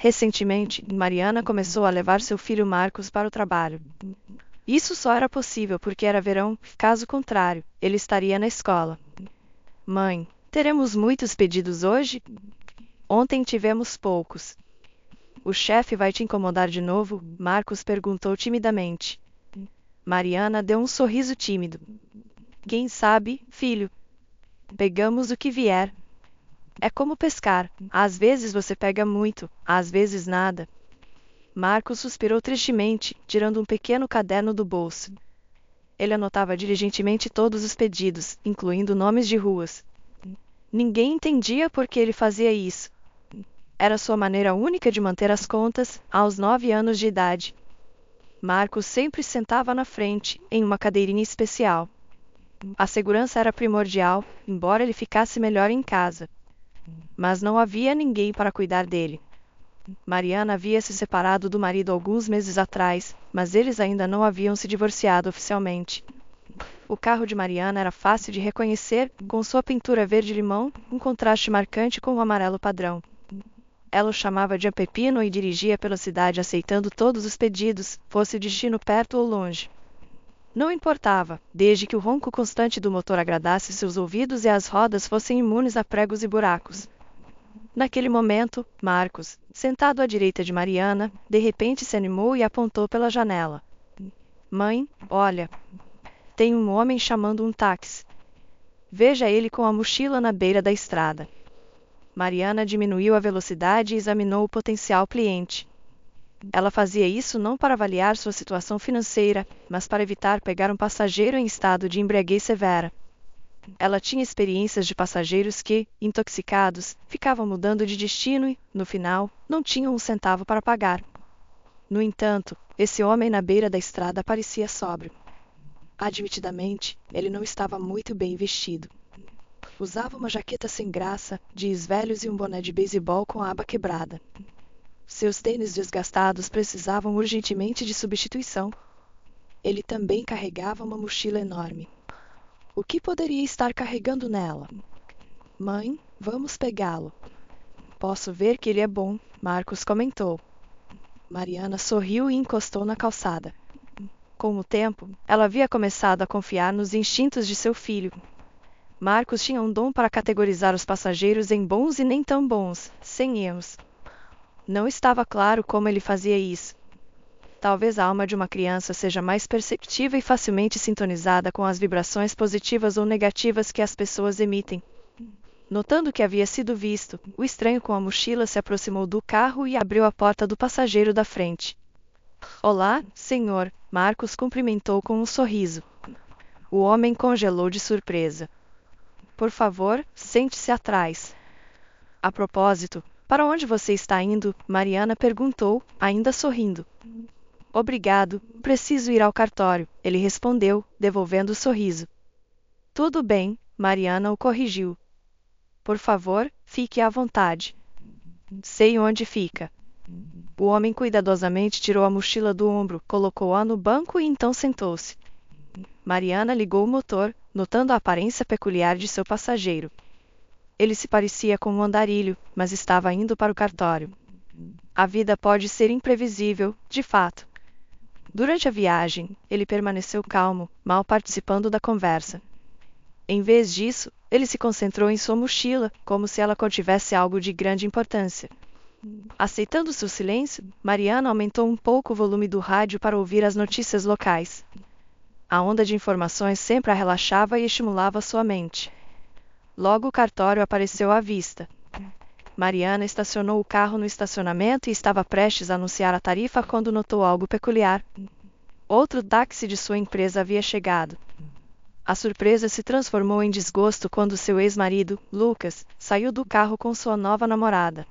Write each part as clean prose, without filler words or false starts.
Recentemente, Mariana começou a levar seu filho Marcos para o trabalho. Isso só era possível porque era verão, caso contrário, ele estaria na escola. Mãe, teremos muitos pedidos hoje? Ontem tivemos poucos. O chefe vai te incomodar de novo? Marcos perguntou timidamente. Mariana deu um sorriso tímido. Quem sabe, filho? Pegamos o que vier. É como pescar. Às vezes você pega muito, às vezes nada. Marcos suspirou tristemente, tirando um pequeno caderno do bolso. Ele anotava diligentemente todos os pedidos, incluindo nomes de ruas. Ninguém entendia por que ele fazia isso. Era sua maneira única de manter as contas, aos 9 anos de idade. Marcos sempre sentava na frente, em uma cadeirinha especial. A segurança era primordial, embora ele ficasse melhor em casa. Mas não havia ninguém para cuidar dele. Mariana havia se separado do marido alguns meses atrás, mas eles ainda não haviam se divorciado oficialmente. O carro de Mariana era fácil de reconhecer, com sua pintura verde-limão, um contraste marcante com o amarelo padrão. Ela o chamava de Pepino e dirigia pela cidade aceitando todos os pedidos, fosse o destino perto ou longe. Não importava, desde que o ronco constante do motor agradasse seus ouvidos e as rodas fossem imunes a pregos e buracos. Naquele momento, Marcos, sentado à direita de Mariana, de repente se animou e apontou pela janela. Mãe, olha. Tem um homem chamando um táxi. Veja ele com a mochila na beira da estrada. Mariana diminuiu a velocidade e examinou o potencial cliente. Ela fazia isso não para avaliar sua situação financeira, mas para evitar pegar um passageiro em estado de embriaguez severa. Ela tinha experiências de passageiros que, intoxicados, ficavam mudando de destino e, no final, não tinham um centavo para pagar. No entanto, esse homem na beira da estrada parecia sóbrio. Admitidamente, ele não estava muito bem vestido. Usava uma jaqueta sem graça, jeans velhos e um boné de beisebol com a aba quebrada. Seus tênis desgastados precisavam urgentemente de substituição. Ele também carregava uma mochila enorme. O que poderia estar carregando nela? Mãe, vamos pegá-lo. Posso ver que ele é bom, Marcos comentou. Mariana sorriu e encostou na calçada. Com o tempo, ela havia começado a confiar nos instintos de seu filho. Marcos tinha um dom para categorizar os passageiros em bons e nem tão bons, sem erros. Não estava claro como ele fazia isso. Talvez a alma de uma criança seja mais perceptiva e facilmente sintonizada com as vibrações positivas ou negativas que as pessoas emitem. Notando que havia sido visto, o estranho com a mochila se aproximou do carro e abriu a porta do passageiro da frente. Olá, senhor, Marcos cumprimentou com um sorriso. O homem congelou de surpresa. Por favor, sente-se atrás. A propósito, para onde você está indo? Mariana perguntou, ainda sorrindo. Obrigado, preciso ir ao cartório, ele respondeu, devolvendo o sorriso. Tudo bem, Mariana o corrigiu. Por favor, fique à vontade. Sei onde fica. O homem cuidadosamente tirou a mochila do ombro, colocou-a no banco e então sentou-se. Mariana ligou o motor, notando a aparência peculiar de seu passageiro. Ele se parecia com um andarilho, mas estava indo para o cartório. A vida pode ser imprevisível, de fato. Durante a viagem, ele permaneceu calmo, mal participando da conversa. Em vez disso, ele se concentrou em sua mochila, como se ela contivesse algo de grande importância. Aceitando seu silêncio, Mariana aumentou um pouco o volume do rádio para ouvir as notícias locais. A onda de informações sempre a relaxava e estimulava sua mente. Logo o cartório apareceu à vista. Mariana estacionou o carro no estacionamento e estava prestes a anunciar a tarifa quando notou algo peculiar. Outro táxi de sua empresa havia chegado. A surpresa se transformou em desgosto quando seu ex-marido, Lucas, saiu do carro com sua nova namorada.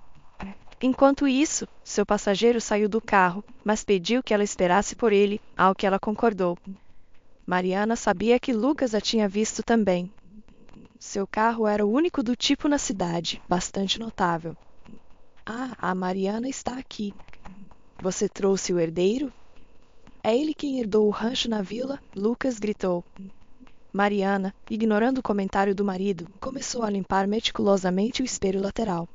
Enquanto isso, seu passageiro saiu do carro, mas pediu que ela esperasse por ele, ao que ela concordou. Mariana sabia que Lucas a tinha visto também. Seu carro era o único do tipo na cidade, bastante notável. Ah, a Mariana está aqui. Você trouxe o herdeiro? É ele quem herdou o rancho na vila? Lucas gritou. Mariana, ignorando o comentário do marido, começou a limpar meticulosamente o espelho lateral.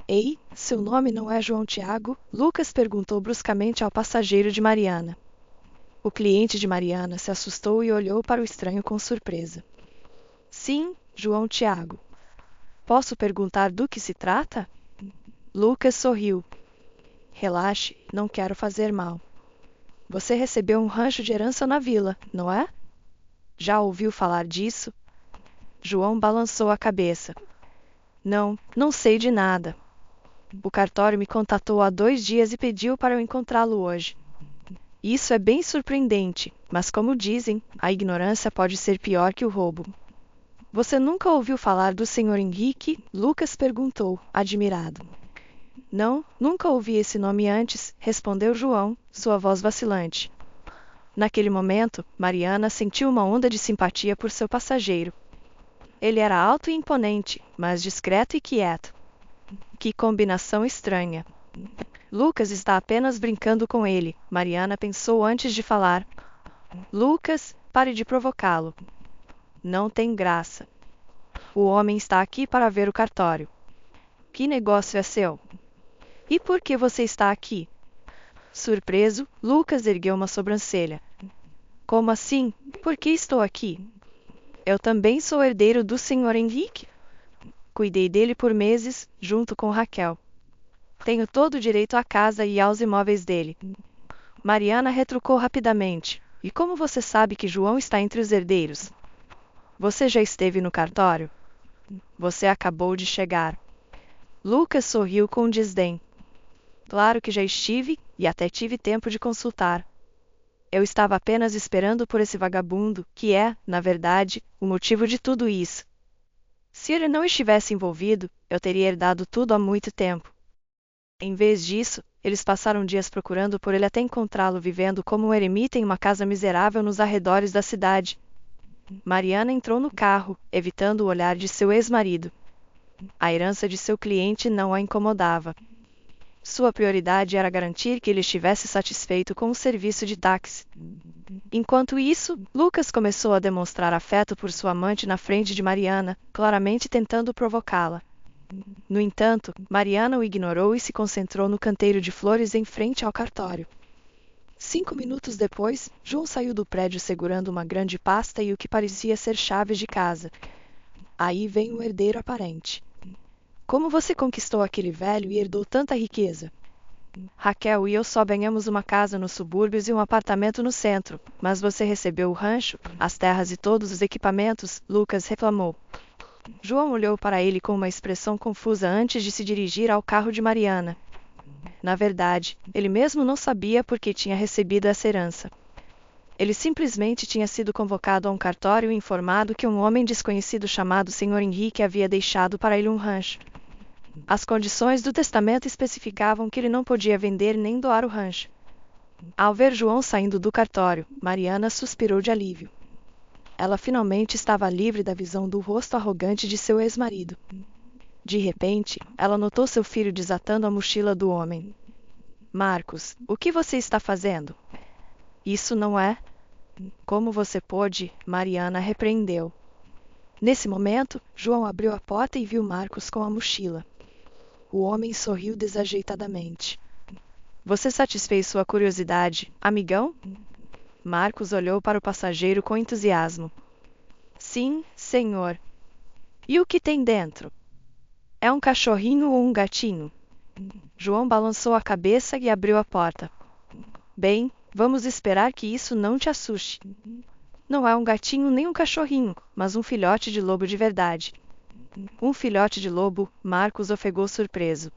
Ei, seu nome não é João Tiago? Lucas perguntou bruscamente ao passageiro de Mariana. O cliente de Mariana se assustou e olhou para o estranho com surpresa. Sim, João Tiago. Posso perguntar do que se trata? Lucas sorriu. Relaxe, não quero fazer mal. Você recebeu um rancho de herança na vila, não é? Já ouviu falar disso? João balançou a cabeça. Não, não sei de nada. O cartório me contatou há 2 dias e pediu para eu encontrá-lo hoje. Isso é bem surpreendente, mas como dizem, a ignorância pode ser pior que o roubo. Você nunca ouviu falar do Sr. Henrique? Lucas perguntou, admirado. Não, nunca ouvi esse nome antes, respondeu João, sua voz vacilante. Naquele momento, Mariana sentiu uma onda de simpatia por seu passageiro. Ele era alto e imponente, mas discreto e quieto. Que combinação estranha. Lucas está apenas brincando com ele, Mariana pensou antes de falar. Lucas, pare de provocá-lo. Não tem graça. O homem está aqui para ver o cartório. Que negócio é seu? E por que você está aqui? Surpreso, Lucas ergueu uma sobrancelha. Como assim? Por que estou aqui? Eu também sou herdeiro do Sr. Henrique. Cuidei dele por meses, junto com Raquel. Tenho todo o direito à casa e aos imóveis dele. Mariana retrucou rapidamente. E como você sabe que João está entre os herdeiros? Você já esteve no cartório? Você acabou de chegar. Lucas sorriu com desdém. Claro que já estive, e até tive tempo de consultar. Eu estava apenas esperando por esse vagabundo, que é, na verdade, o motivo de tudo isso. Se ele não estivesse envolvido, eu teria herdado tudo há muito tempo. Em vez disso, eles passaram dias procurando por ele até encontrá-lo vivendo como um eremita em uma casa miserável nos arredores da cidade. Mariana entrou no carro, evitando o olhar de seu ex-marido. A herança de seu cliente não a incomodava. Sua prioridade era garantir que ele estivesse satisfeito com o serviço de táxi. Enquanto isso, Lucas começou a demonstrar afeto por sua amante na frente de Mariana, claramente tentando provocá-la. No entanto, Mariana o ignorou e se concentrou no canteiro de flores em frente ao cartório. 5 minutos depois, João saiu do prédio segurando uma grande pasta e o que parecia ser chaves de casa. Aí vem o herdeiro aparente. Como você conquistou aquele velho e herdou tanta riqueza? Raquel e eu só ganhamos uma casa nos subúrbios e um apartamento no centro, mas você recebeu o rancho, as terras e todos os equipamentos, Lucas reclamou. João olhou para ele com uma expressão confusa antes de se dirigir ao carro de Mariana. Na verdade, ele mesmo não sabia por que tinha recebido essa herança. Ele simplesmente tinha sido convocado a um cartório e informado que um homem desconhecido chamado Sr. Henrique havia deixado para ele um rancho. As condições do testamento especificavam que ele não podia vender nem doar o rancho. Ao ver João saindo do cartório, Mariana suspirou de alívio. Ela finalmente estava livre da visão do rosto arrogante de seu ex-marido. De repente, ela notou seu filho desatando a mochila do homem. Marcos, o que você está fazendo? Isso não é? Como você pôde? Mariana repreendeu. Nesse momento, João abriu a porta e viu Marcos com a mochila. O homem sorriu desajeitadamente. Você satisfez sua curiosidade, amigão? Marcos olhou para o passageiro com entusiasmo. Sim, senhor. E o que tem dentro? É um cachorrinho ou um gatinho? João balançou a cabeça e abriu a porta. Bem, vamos esperar que isso não te assuste. Não é um gatinho nem um cachorrinho, mas um filhote de lobo de verdade. Um filhote de lobo, Marcos ofegou surpreso.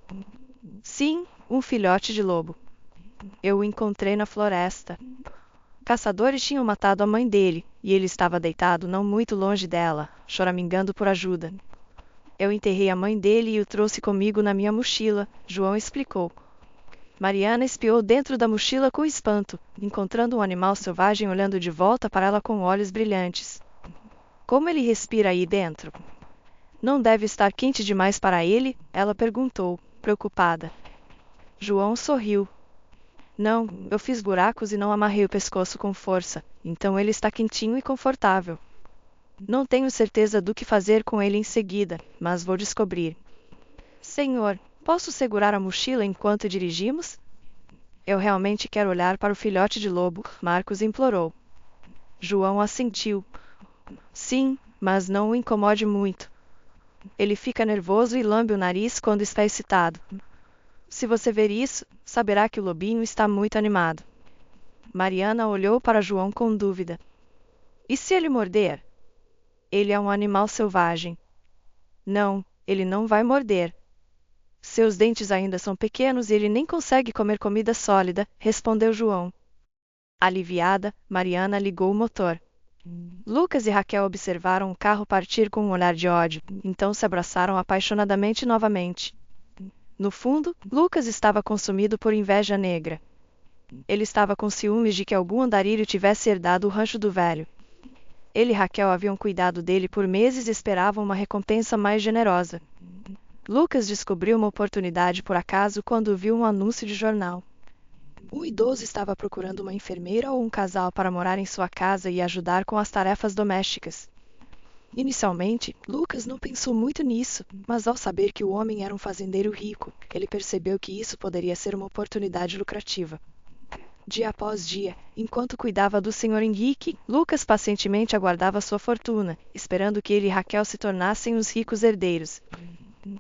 Sim, um filhote de lobo. Eu o encontrei na floresta. Caçadores tinham matado a mãe dele, e ele estava deitado não muito longe dela, choramingando por ajuda. Eu enterrei a mãe dele e o trouxe comigo na minha mochila, João explicou. Mariana espiou dentro da mochila com espanto, encontrando um animal selvagem olhando de volta para ela com olhos brilhantes. Como ele respira aí dentro? Não deve estar quente demais para ele? Ela perguntou, preocupada. João sorriu. Não, eu fiz buracos e não amarrei o pescoço com força, então ele está quentinho e confortável. Não tenho certeza do que fazer com ele em seguida, mas vou descobrir. Senhor, Posso segurar a mochila enquanto dirigimos? Eu realmente quero olhar para o filhote de lobo, Marcos implorou. João assentiu. Sim, mas não o incomode muito. Ele fica nervoso e lambe o nariz quando está excitado. Se você ver isso, saberá que o lobinho está muito animado. Mariana olhou para João com dúvida. E se ele morder? Ele é um animal selvagem. Não, ele não vai morder. Seus dentes ainda são pequenos e ele nem consegue comer comida sólida, respondeu João. Aliviada, Mariana ligou o motor. Lucas e Raquel observaram o carro partir com um olhar de ódio, então se abraçaram apaixonadamente novamente. No fundo, Lucas estava consumido por inveja negra. Ele estava com ciúmes de que algum andarilho tivesse herdado o rancho do velho. Ele e Raquel haviam cuidado dele por meses e esperavam uma recompensa mais generosa. Lucas descobriu uma oportunidade por acaso quando viu um anúncio de jornal. Um idoso estava procurando uma enfermeira ou um casal para morar em sua casa e ajudar com as tarefas domésticas. Inicialmente, Lucas não pensou muito nisso, mas ao saber que o homem era um fazendeiro rico, ele percebeu que isso poderia ser uma oportunidade lucrativa. Dia após dia, enquanto cuidava do Sr. Henrique, Lucas pacientemente aguardava sua fortuna, esperando que ele e Raquel se tornassem os ricos herdeiros.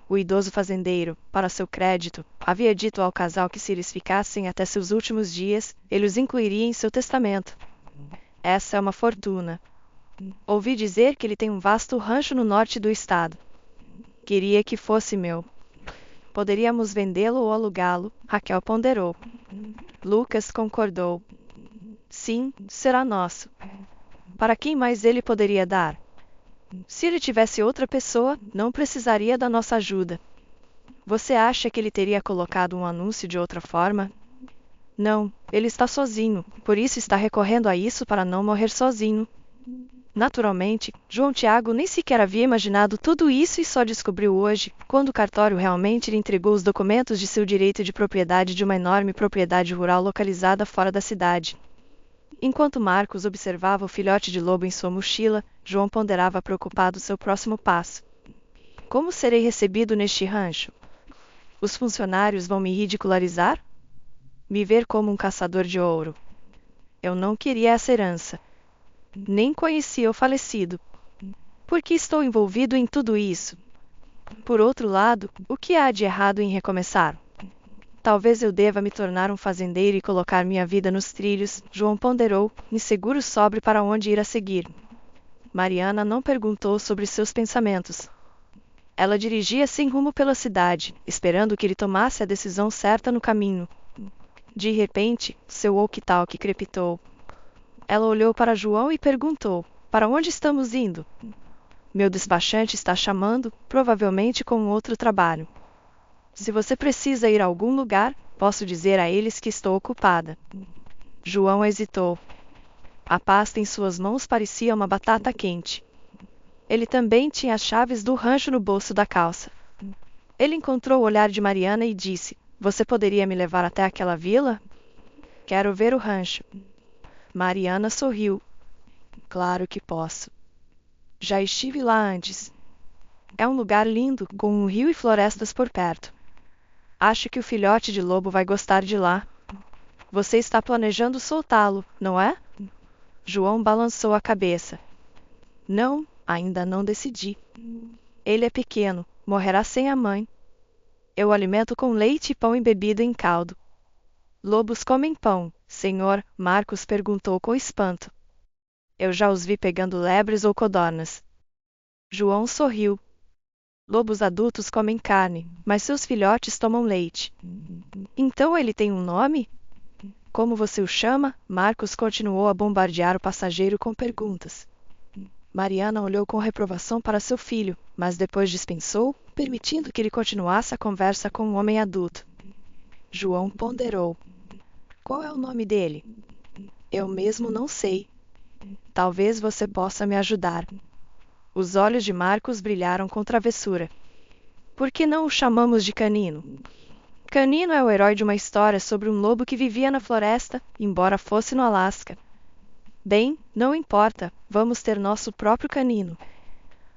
O idoso fazendeiro, para seu crédito, havia dito ao casal que se eles ficassem até seus últimos dias, ele os incluiria em seu testamento. Essa é uma fortuna. Ouvi dizer que ele tem um vasto rancho no norte do estado. Queria que fosse meu. Poderíamos vendê-lo ou alugá-lo, Raquel ponderou. Lucas concordou. Sim, será nosso. Para quem mais ele poderia dar? Se ele tivesse outra pessoa, não precisaria da nossa ajuda. Você acha que ele teria colocado um anúncio de outra forma? Não, ele está sozinho, por isso está recorrendo a isso para não morrer sozinho. Naturalmente, João Tiago nem sequer havia imaginado tudo isso e só descobriu hoje, quando o cartório realmente lhe entregou os documentos de seu direito de propriedade de uma enorme propriedade rural localizada fora da cidade. Enquanto Marcos observava o filhote de lobo em sua mochila, João ponderava preocupado seu próximo passo. Como serei recebido neste rancho? Os funcionários vão me ridicularizar? Me ver como um caçador de ouro? Eu não queria essa herança. Nem conhecia o falecido. Por que estou envolvido em tudo isso? Por outro lado, o que há de errado em recomeçar? Talvez eu deva me tornar um fazendeiro e colocar minha vida nos trilhos, João ponderou, inseguro sobre para onde ir a seguir. Mariana não perguntou sobre seus pensamentos. Ela dirigia sem rumo pela cidade, esperando que ele tomasse a decisão certa no caminho. De repente, seu walkie-talkie crepitou. Ela olhou para João e perguntou: para onde estamos indo? Meu despachante está chamando, provavelmente com um outro trabalho. Se você precisa ir a algum lugar, posso dizer a eles que estou ocupada. João hesitou. A pasta em suas mãos parecia uma batata quente. Ele também tinha as chaves do rancho no bolso da calça. Ele encontrou o olhar de Mariana e disse: você poderia me levar até aquela vila? Quero ver o rancho. Mariana sorriu. Claro que posso. Já estive lá antes. É um lugar lindo, com um rio e florestas por perto. Acho que o filhote de lobo vai gostar de lá. Você está planejando soltá-lo, não é? João balançou a cabeça. Não, ainda não decidi. Ele é pequeno, morrerá sem a mãe. Eu o alimento com leite e pão embebido em caldo. Lobos comem pão, senhor? Marcos perguntou com espanto. Eu já os vi pegando lebres ou codornas. João sorriu. Lobos adultos comem carne, mas seus filhotes tomam leite. Então ele tem um nome? Como você o chama? Marcos continuou a bombardear o passageiro com perguntas. Mariana olhou com reprovação para seu filho, mas depois dispensou, permitindo que ele continuasse a conversa com um homem adulto. João ponderou. Qual é o nome dele? Eu mesmo não sei. Talvez você possa me ajudar. Os olhos de Marcos brilharam com travessura. Por que não o chamamos de Canino? Canino é o herói de uma história sobre um lobo que vivia na floresta, embora fosse no Alasca. Bem, não importa, vamos ter nosso próprio Canino.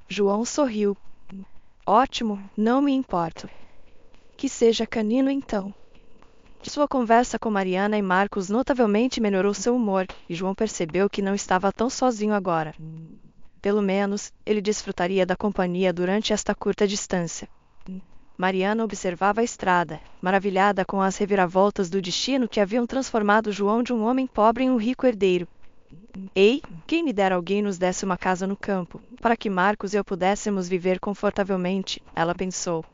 João sorriu. Ótimo, não me importo. Que seja canino então. Sua conversa com Mariana e Marcos notavelmente melhorou seu humor, e João percebeu que não estava tão sozinho agora. Pelo menos, ele desfrutaria da companhia durante esta curta distância. Mariana observava a estrada, maravilhada com as reviravoltas do destino que haviam transformado João de um homem pobre em um rico herdeiro. Ei, quem me dera alguém nos desse uma casa no campo, para que Marcos e eu pudéssemos viver confortavelmente, ela pensou.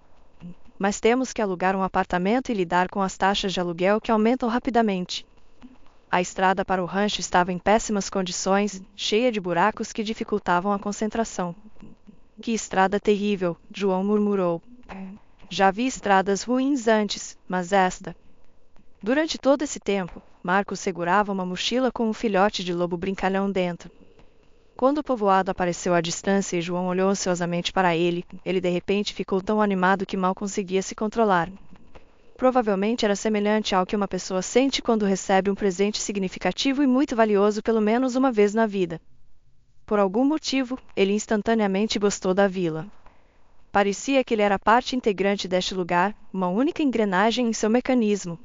Mas temos que alugar um apartamento e lidar com as taxas de aluguel que aumentam rapidamente. A estrada para o rancho estava em péssimas condições, cheia de buracos que dificultavam a concentração. Que estrada terrível, João murmurou. Já vi estradas ruins antes, mas esta... Durante todo esse tempo, Marcos segurava uma mochila com um filhote de lobo brincalhão dentro. Quando o povoado apareceu à distância e João olhou ansiosamente para ele, ele de repente ficou tão animado que mal conseguia se controlar. Provavelmente era semelhante ao que uma pessoa sente quando recebe um presente significativo e muito valioso pelo menos uma vez na vida. Por algum motivo, ele instantaneamente gostou da vila. Parecia que ele era parte integrante deste lugar, uma única engrenagem em seu mecanismo.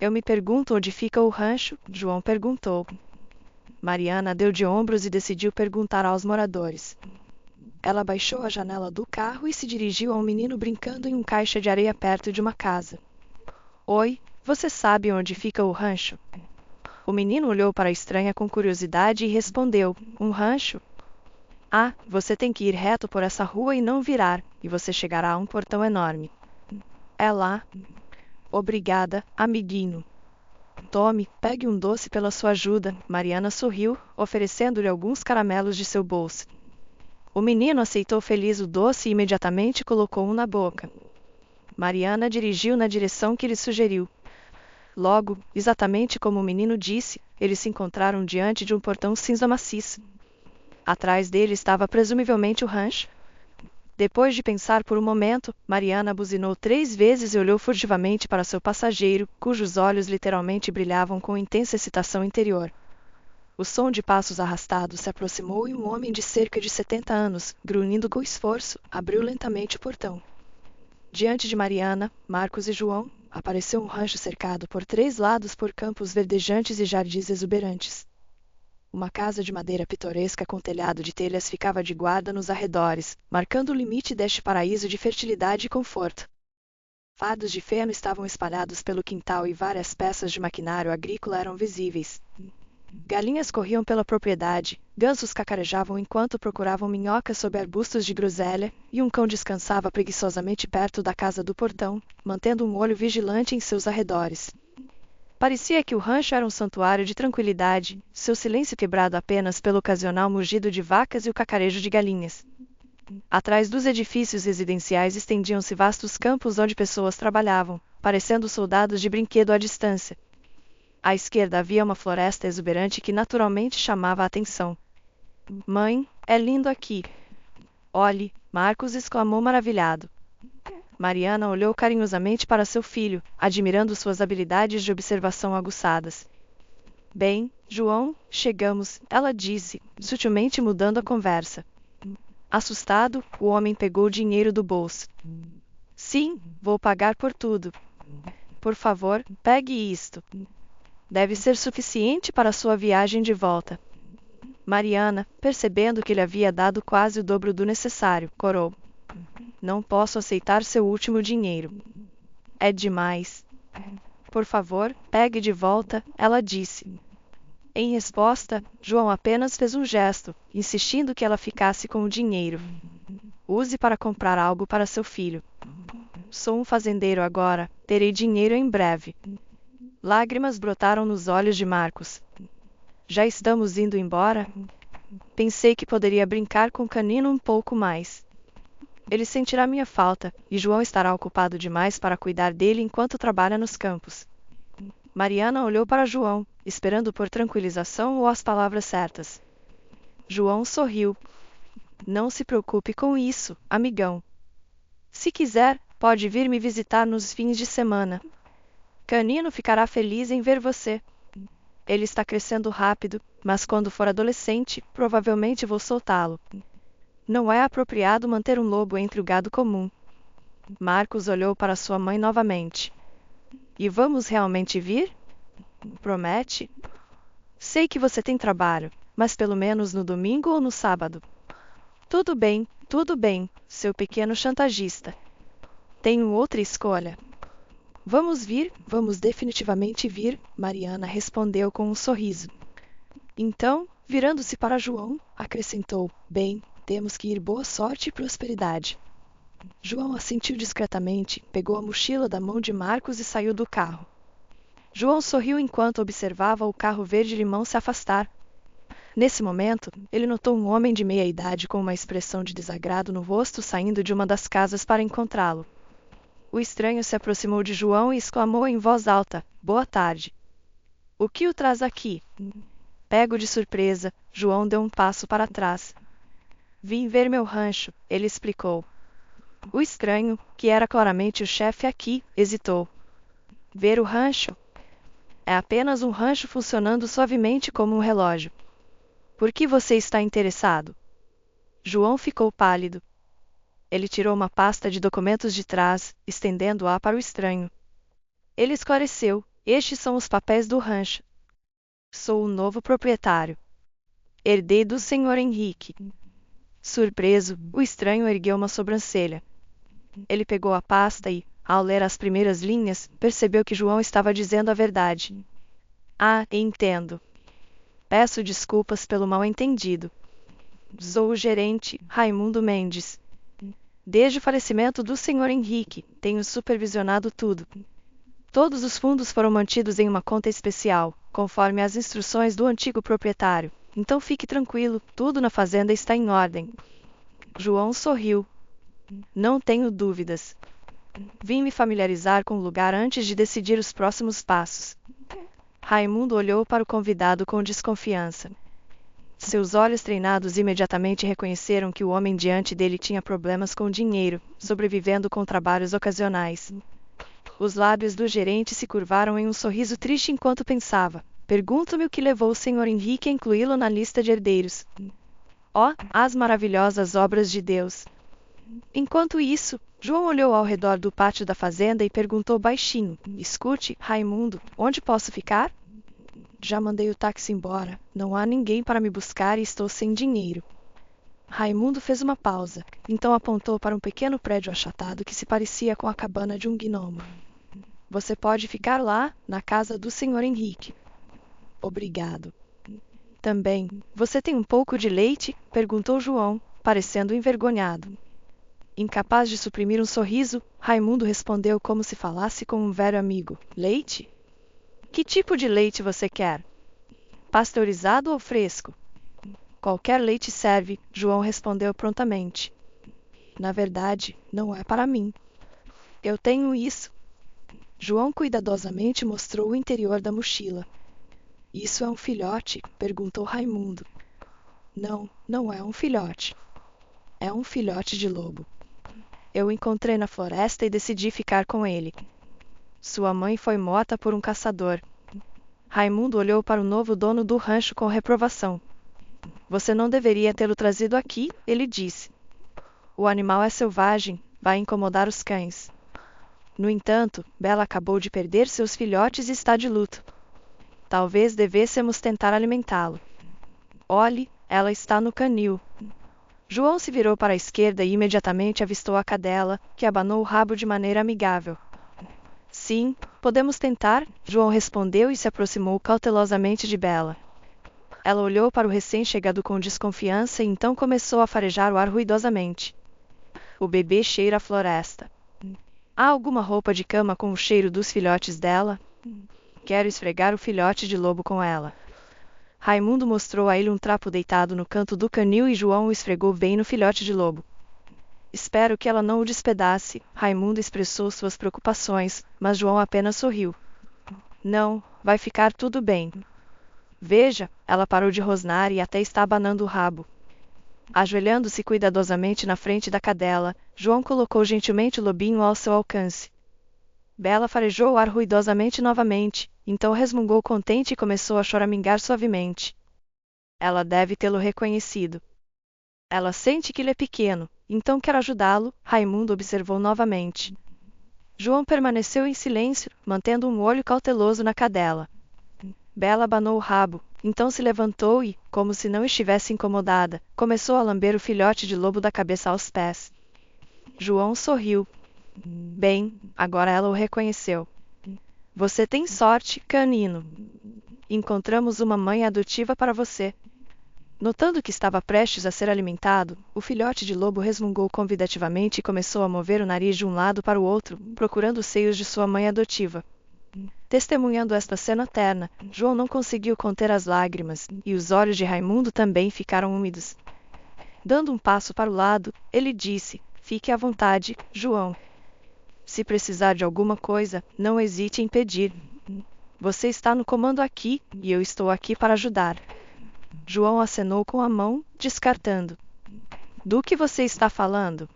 Eu me pergunto onde fica o rancho, João perguntou. Mariana deu de ombros e decidiu perguntar aos moradores. Ela baixou a janela do carro e se dirigiu a um menino brincando em um caixa de areia perto de uma casa. Oi, você sabe onde fica o rancho? O menino olhou para a estranha com curiosidade e respondeu, um rancho? Ah, você tem que ir reto por essa rua e não virar, e você chegará a um portão enorme. É lá. Obrigada, amiguinho. Tome, pegue um doce pela sua ajuda, Mariana sorriu, oferecendo-lhe alguns caramelos de seu bolso. O menino aceitou feliz o doce e imediatamente colocou um na boca. Mariana dirigiu na direção que lhe sugeriu. Logo, exatamente como o menino disse, eles se encontraram diante de um portão cinza maciço. Atrás dele estava presumivelmente o rancho. Depois de pensar por um momento, Mariana buzinou 3 vezes e olhou furtivamente para seu passageiro, cujos olhos literalmente brilhavam com intensa excitação interior. O som de passos arrastados se aproximou e um homem de cerca de 70 anos, grunhindo com esforço, abriu lentamente o portão. Diante de Mariana, Marcos e João, apareceu um rancho cercado por 3 lados por campos verdejantes e jardins exuberantes. Uma casa de madeira pitoresca com telhado de telhas ficava de guarda nos arredores, marcando o limite deste paraíso de fertilidade e conforto. Fardos de feno estavam espalhados pelo quintal e várias peças de maquinário agrícola eram visíveis. Galinhas corriam pela propriedade, gansos cacarejavam enquanto procuravam minhocas sob arbustos de groselha, e um cão descansava preguiçosamente perto da casa do portão, mantendo um olho vigilante em seus arredores. Parecia que o rancho era um santuário de tranquilidade, seu silêncio quebrado apenas pelo ocasional mugido de vacas e o cacarejo de galinhas. Atrás dos edifícios residenciais estendiam-se vastos campos onde pessoas trabalhavam, parecendo soldados de brinquedo à distância. À esquerda havia uma floresta exuberante que naturalmente chamava a atenção. Mãe, é lindo aqui. Olhe, Marcos exclamou maravilhado. Mariana olhou carinhosamente para seu filho, admirando suas habilidades de observação aguçadas. Bem, João, chegamos, ela disse, sutilmente mudando a conversa. Assustado, o homem pegou o dinheiro do bolso. Sim, vou pagar por tudo. Por favor, pegue isto. Deve ser suficiente para sua viagem de volta. Mariana, percebendo que lhe havia dado quase o dobro do necessário, corou. Não posso aceitar seu último dinheiro. É demais. Por favor, pegue de volta, ela disse. Em resposta, João apenas fez um gesto, insistindo que ela ficasse com o dinheiro. Use para comprar algo para seu filho. Sou um fazendeiro agora, terei dinheiro em breve. Lágrimas brotaram nos olhos de Marcos. Já estamos indo embora? Pensei que poderia brincar com o canino um pouco mais. Ele sentirá minha falta, e João estará ocupado demais para cuidar dele enquanto trabalha nos campos. Mariana olhou para João, esperando por tranquilização ou as palavras certas. João sorriu. Não se preocupe com isso, amigão. Se quiser, pode vir me visitar nos fins de semana. Canino ficará feliz em ver você. Ele está crescendo rápido, mas quando for adolescente, provavelmente vou soltá-lo. Não é apropriado manter um lobo entre o gado comum. Marcos olhou para sua mãe novamente. E vamos realmente vir? Promete? Sei que você tem trabalho, mas pelo menos no domingo ou no sábado. Tudo bem, seu pequeno chantagista. Tenho outra escolha. Vamos definitivamente vir, Mariana respondeu com um sorriso. Então, virando-se para João, acrescentou, bem, temos que ir boa sorte e prosperidade. João assentiu discretamente, pegou a mochila da mão de Marcos e saiu do carro. João sorriu enquanto observava o carro verde-limão se afastar. Nesse momento, ele notou um homem de meia idade com uma expressão de desagrado no rosto saindo de uma das casas para encontrá-lo. O estranho se aproximou de João e exclamou em voz alta, boa tarde. O que o traz aqui? Pego de surpresa, João deu um passo para trás. Vim ver meu rancho, ele explicou. O estranho, que era claramente o chefe aqui, hesitou. Ver o rancho? É apenas um rancho funcionando suavemente como um relógio. Por que você está interessado? João ficou pálido. Ele tirou uma pasta de documentos de trás, estendendo-a para o estranho. Ele esclareceu, estes são os papéis do rancho. Sou o novo proprietário. Herdei do Sr. Henrique. Surpreso, o estranho ergueu uma sobrancelha. Ele pegou a pasta e, ao ler as primeiras linhas, percebeu que João estava dizendo a verdade. Ah, entendo. Peço desculpas pelo mal-entendido. Sou o gerente, Raimundo Mendes. Desde o falecimento do Sr. Henrique, tenho supervisionado tudo. Todos os fundos foram mantidos em uma conta especial, conforme as instruções do antigo proprietário. Então fique tranquilo, tudo na fazenda está em ordem. João sorriu. Não tenho dúvidas. Vim me familiarizar com o lugar antes de decidir os próximos passos. Raimundo olhou para o convidado com desconfiança. Seus olhos treinados imediatamente reconheceram que o homem diante dele tinha problemas com dinheiro, sobrevivendo com trabalhos ocasionais. Os lábios do gerente se curvaram em um sorriso triste enquanto pensava. Pergunto-me o que levou o Sr. Henrique a incluí-lo na lista de herdeiros. Oh, as maravilhosas obras de Deus! Enquanto isso, João olhou ao redor do pátio da fazenda e perguntou baixinho. Escute, Raimundo, onde posso ficar? Já mandei o táxi embora. Não há ninguém para me buscar e estou sem dinheiro. Raimundo fez uma pausa, então apontou para um pequeno prédio achatado que se parecia com a cabana de um gnomo. Você pode ficar lá, na casa do Sr. Henrique. Obrigado. Também, você tem um pouco de leite? Perguntou João, parecendo envergonhado. Incapaz de suprimir um sorriso, Raimundo respondeu como se falasse com um velho amigo. Leite? Que tipo de leite você quer? Pasteurizado ou fresco? Qualquer leite serve, João respondeu prontamente. Na verdade, não é para mim. Eu tenho isso. João cuidadosamente mostrou o interior da mochila. Isso é um filhote? Perguntou Raimundo. Não, não é um filhote. É um filhote de lobo. Eu o encontrei na floresta e decidi ficar com ele. Sua mãe foi morta por um caçador. Raimundo olhou para o novo dono do rancho com reprovação. Você não deveria tê-lo trazido aqui, ele disse. O animal é selvagem, vai incomodar os cães. No entanto, Bela acabou de perder seus filhotes e está de luto. Talvez devêssemos tentar alimentá-lo. Olhe, ela está no canil. João se virou para a esquerda e imediatamente avistou a cadela, que abanou o rabo de maneira amigável. Sim, podemos tentar, João respondeu e se aproximou cautelosamente de Bela. Ela olhou para o recém-chegado com desconfiança e então começou a farejar o ar ruidosamente. O bebê cheira a floresta. Há alguma roupa de cama com o cheiro dos filhotes dela? Quero esfregar o filhote de lobo com ela. Raimundo mostrou a ele um trapo deitado no canto do canil e João o esfregou bem no filhote de lobo. Espero que ela não o despedace, Raimundo expressou suas preocupações, mas João apenas sorriu. Não, vai ficar tudo bem. Veja, ela parou de rosnar e até está abanando o rabo. Ajoelhando-se cuidadosamente na frente da cadela, João colocou gentilmente o lobinho ao seu alcance. Bela farejou o ar ruidosamente novamente, então resmungou contente e começou a choramingar suavemente. Ela deve tê-lo reconhecido. Ela sente que ele é pequeno, Então quero ajudá-lo, Raimundo observou novamente. João permaneceu em silêncio, mantendo um olho cauteloso na cadela. Bela abanou o rabo, então se levantou e, como se não estivesse incomodada, começou a lamber o filhote de lobo da cabeça aos pés. João sorriu. Bem, agora ela o reconheceu. Você tem sorte, canino. Encontramos uma mãe adotiva para você. Notando que estava prestes a ser alimentado, o filhote de lobo resmungou convidativamente e começou a mover o nariz de um lado para o outro, procurando os seios de sua mãe adotiva. Testemunhando esta cena terna, João não conseguiu conter as lágrimas, e os olhos de Raimundo também ficaram úmidos. Dando um passo para o lado, ele disse: Fique à vontade, João. Se precisar de alguma coisa, não hesite em pedir. Você está no comando aqui, e eu estou aqui para ajudar. João acenou com a mão, descartando. Do que você está falando?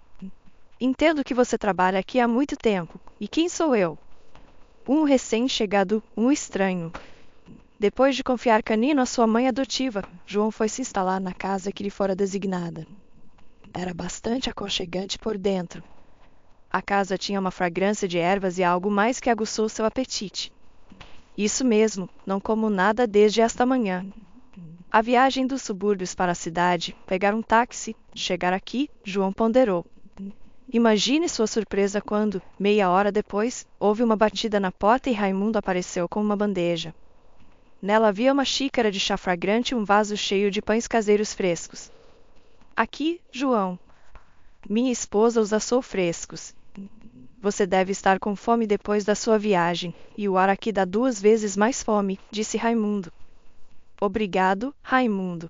Entendo que você trabalha aqui há muito tempo. E quem sou eu? Um recém-chegado, um estranho. Depois de confiar Canino à sua mãe adotiva, João foi se instalar na casa que lhe fora designada. Era bastante aconchegante por dentro. A casa tinha uma fragrância de ervas e algo mais que aguçou seu apetite. Isso mesmo, não como nada desde esta manhã. A viagem dos subúrbios para a cidade, pegar um táxi, chegar aqui, João ponderou. Imagine sua surpresa quando, meia hora depois, houve uma batida na porta e Raimundo apareceu com uma bandeja. Nela havia uma xícara de chá fragrante e um vaso cheio de pães caseiros frescos. Aqui, João. Minha esposa os assou frescos. Você deve estar com fome depois da sua viagem, e o ar aqui dá 2 vezes mais fome, disse Raimundo. Obrigado, Raimundo.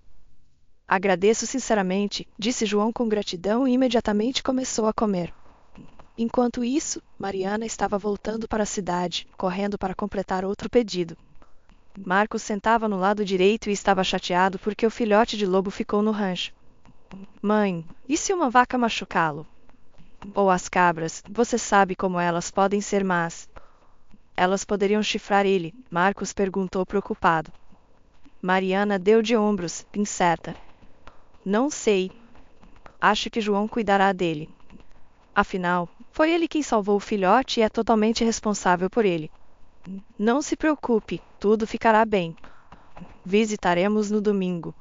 Agradeço sinceramente, disse João com gratidão e imediatamente começou a comer. Enquanto isso, Mariana estava voltando para a cidade, correndo para completar outro pedido. Marcos sentava no lado direito e estava chateado porque o filhote de lobo ficou no rancho. Mãe, e se uma vaca machucá-lo? Ou as cabras, você sabe como elas podem ser más. Elas poderiam chifrar ele, Marcos perguntou preocupado. Mariana deu de ombros, incerta. Não sei. Acho que João cuidará dele. Afinal, foi ele quem salvou o filhote e é totalmente responsável por ele. Não se preocupe, tudo ficará bem. Visitaremos no domingo.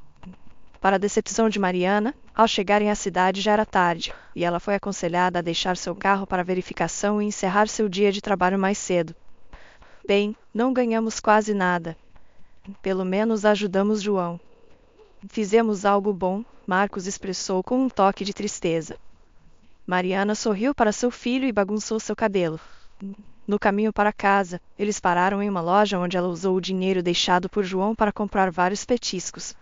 Para a decepção de Mariana, ao chegarem à cidade já era tarde, e ela foi aconselhada a deixar seu carro para verificação e encerrar seu dia de trabalho mais cedo. Bem, não ganhamos quase nada. Pelo menos ajudamos João. Fizemos algo bom, Marcos expressou com um toque de tristeza. Mariana sorriu para seu filho e bagunçou seu cabelo. No caminho para casa, eles pararam em uma loja onde ela usou o dinheiro deixado por João para comprar vários petiscos.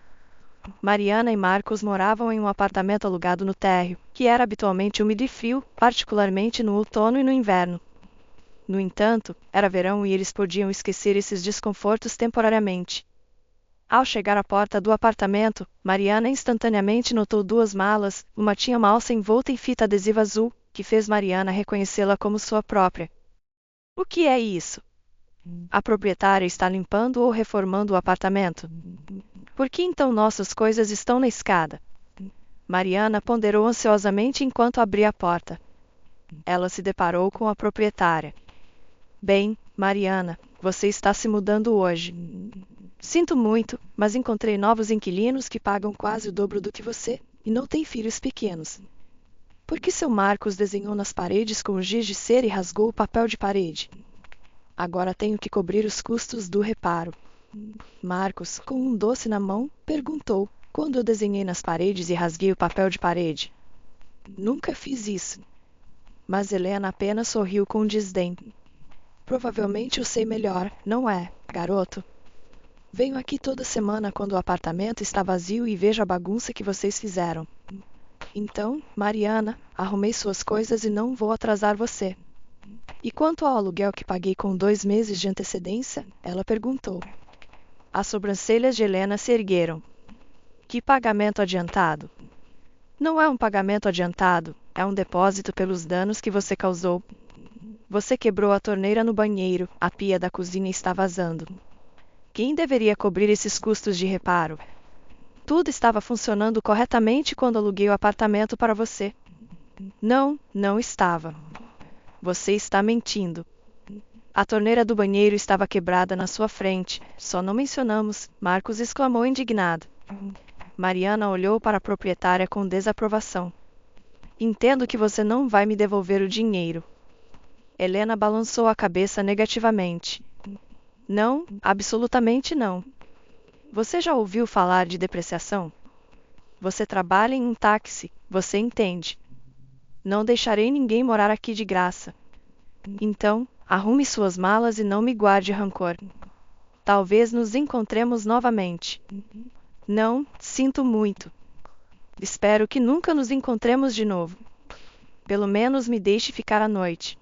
Mariana e Marcos moravam em um apartamento alugado no térreo, que era habitualmente úmido e frio, particularmente no outono e no inverno. No entanto, era verão e eles podiam esquecer esses desconfortos temporariamente. Ao chegar à porta do apartamento, Mariana instantaneamente notou 2 malas, uma tinha uma alça envolta em fita adesiva azul, que fez Mariana reconhecê-la como sua própria. O que é isso? A proprietária está limpando ou reformando o apartamento. Por que então nossas coisas estão na escada? Mariana ponderou ansiosamente enquanto abria a porta. Ela se deparou com a proprietária. Bem, Mariana, você está se mudando hoje. Sinto muito, mas encontrei novos inquilinos que pagam quase o dobro do que você e não têm filhos pequenos. Por que seu Marcos desenhou nas paredes com giz de cera e rasgou o papel de parede? Agora tenho que cobrir os custos do reparo. Marcos, com um doce na mão, perguntou, quando eu desenhei nas paredes e rasguei o papel de parede. Nunca fiz isso. Mas Helena apenas sorriu com desdém. Provavelmente eu sei melhor, não é, garoto? Venho aqui toda semana quando o apartamento está vazio e vejo a bagunça que vocês fizeram. Então, Mariana, arrumei suas coisas e não vou atrasar você. E quanto ao aluguel que paguei com 2 meses de antecedência? Ela perguntou. As sobrancelhas de Helena se ergueram. Que pagamento adiantado? Não é um pagamento adiantado, é um depósito pelos danos que você causou. Você quebrou a torneira no banheiro, a pia da cozinha está vazando. Quem deveria cobrir esses custos de reparo? Tudo estava funcionando corretamente quando aluguei o apartamento para você. Não, não estava. Você está mentindo. A torneira do banheiro estava quebrada na sua frente. Só não mencionamos, Marcos exclamou indignado. Mariana olhou para a proprietária com desaprovação. Entendo que você não vai me devolver o dinheiro. Helena balançou a cabeça negativamente. Não, absolutamente não. Você já ouviu falar de depreciação? Você trabalha em um táxi, você entende. Não deixarei ninguém morar aqui de graça. Então, arrume suas malas e não me guarde rancor. Talvez nos encontremos novamente. Não, sinto muito. Espero que nunca nos encontremos de novo. Pelo menos me deixe ficar à noite.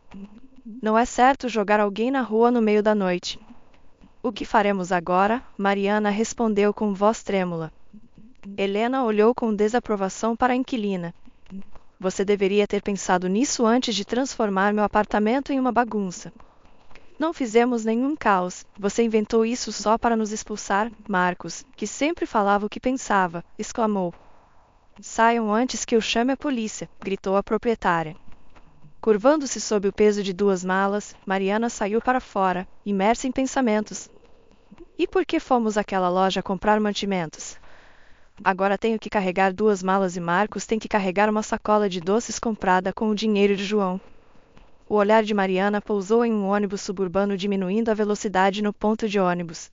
Não é certo jogar alguém na rua no meio da noite. O que faremos agora? Mariana respondeu com voz trêmula. Helena olhou com desaprovação para a inquilina. Você deveria ter pensado nisso antes de transformar meu apartamento em uma bagunça. Não fizemos nenhum caos. Você inventou isso só para nos expulsar, Marcos, que sempre falava o que pensava, exclamou. Saiam antes que eu chame a polícia, gritou a proprietária. Curvando-se sob o peso de 2 malas, Mariana saiu para fora, imersa em pensamentos. E por que fomos àquela loja comprar mantimentos? Agora tenho que carregar 2 malas e Marcos tem que carregar uma sacola de doces comprada com o dinheiro de João. O olhar de Mariana pousou em um ônibus suburbano diminuindo a velocidade no ponto de ônibus.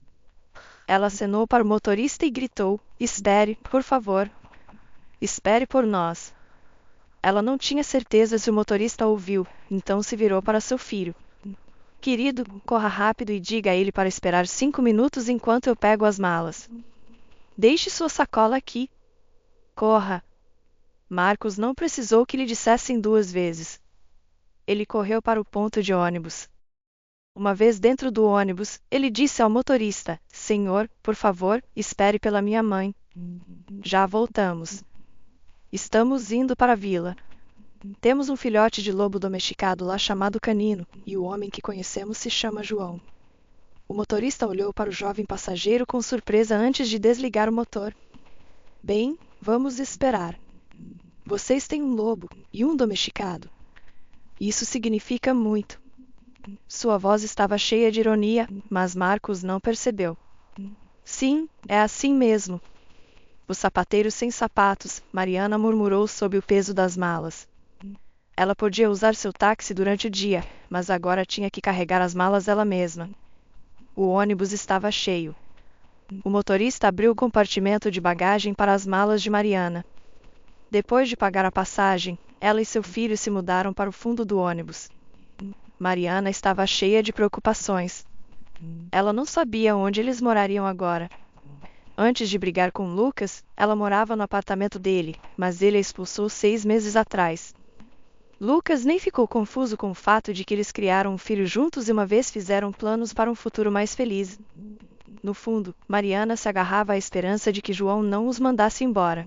Ela acenou para o motorista e gritou, espere, por favor. Espere por nós. Ela não tinha certeza se o motorista ouviu, então se virou para seu filho. Querido, corra rápido e diga a ele para esperar 5 minutos enquanto eu pego as malas. Deixe sua sacola aqui. Corra. Marcos não precisou que lhe dissessem 2 vezes. Ele correu para o ponto de ônibus. Uma vez dentro do ônibus, ele disse ao motorista, Senhor, por favor, espere pela minha mãe. Já voltamos. Estamos indo para a vila. Temos um filhote de lobo domesticado lá chamado Canino, e o homem que conhecemos se chama João. O motorista olhou para o jovem passageiro com surpresa antes de desligar o motor. Bem, vamos esperar. Vocês têm um lobo e um domesticado. Isso significa muito. Sua voz estava cheia de ironia, mas Marcos não percebeu. Sim, é assim mesmo. O sapateiro sem sapatos, Mariana murmurou sob o peso das malas. Ela podia usar seu táxi durante o dia, mas agora tinha que carregar as malas ela mesma. O ônibus estava cheio. O motorista abriu o compartimento de bagagem para as malas de Mariana. Depois de pagar a passagem, ela e seu filho se mudaram para o fundo do ônibus. Mariana estava cheia de preocupações. Ela não sabia onde eles morariam agora. Antes de brigar com Lucas, ela morava no apartamento dele, mas ele a expulsou 6 meses atrás. Lucas nem ficou confuso com o fato de que eles criaram um filho juntos e uma vez fizeram planos para um futuro mais feliz. No fundo, Mariana se agarrava à esperança de que João não os mandasse embora.